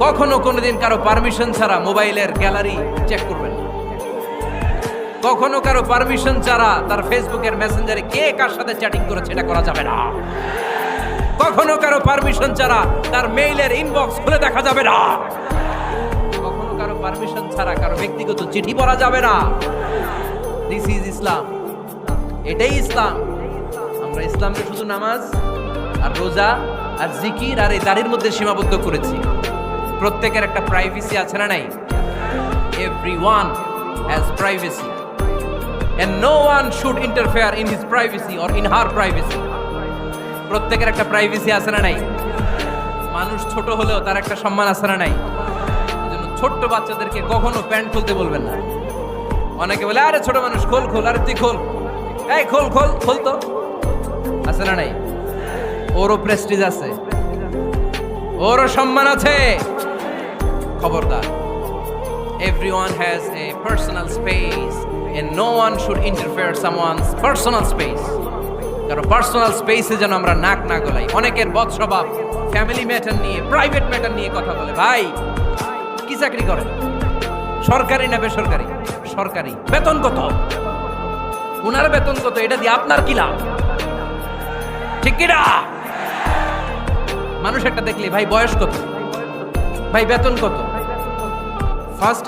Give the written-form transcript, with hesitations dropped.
কখনো কোনোদিন কারো পারমিশন ছাড়া মোবাইলের গ্যালারি চেক করবেন না। কখনো কারো পারমিশন ছাড়া তার ফেসবুকের মেসেঞ্জারে কে কার সাথে চ্যাটিং করেছে এটা করা যাবে না। কখনো কারো পারমিশন ছাড়া তার মেইলের ইনবক্স খুলে দেখা যাবে না। কখনো কারো পারমিশন ছাড়া কারো ব্যক্তিগত চিঠি পড়া যাবে না। দিস ইজ ইসলাম, এটাই ইসলাম। আমরা ইসলামকে শুধু নামাজ আর রোজা আর জিকির আর এই দাড়ির মধ্যে সীমাবদ্ধ করেছি। প্রত্যেকের একটা প্রাইভেসি আছে না নাই? Everyone has privacy and no one should interfere in his privacy or in her privacy. প্রত্যেকের একটা প্রাইভেসি আছে না নাই? মানুষ ছোট হলেও তার একটা সম্মান আছে না নাই? এজন্য ছোট্ট বাচ্চাদেরকে কখনো প্যান্ট খুলতে বলবেন না। অনেকে বলে আরে ছোট মানুষ খোল খোল, আরে তুই খোল, এই খোল খোল খোল, তো আছে না নাই? ওরও প্রেস্টিজ আছে, ওরও সম্মান আছে। খবরদার, everyone has a personal space and no one should interfere someone's personal space. কারণ পার্সোনাল স্পেসে যেন আমরা নাক না গলাই। অনেকের বদ স্বভাব ফ্যামিলি ম্যাটার নিয়ে, প্রাইভেট ম্যাটার নিয়ে কথা বলে। ভাই কি চাকরি করে? সরকারি না বেসরকারি? সরকারি। বেতন কত? উনার বেতন কত? এটা দিয়ে আপনার কি লাভ? ঠিক কি না? মানুষ একটা দেখলে ভাই বয়স কত, ভাই বেতন কত, ফার্স্ট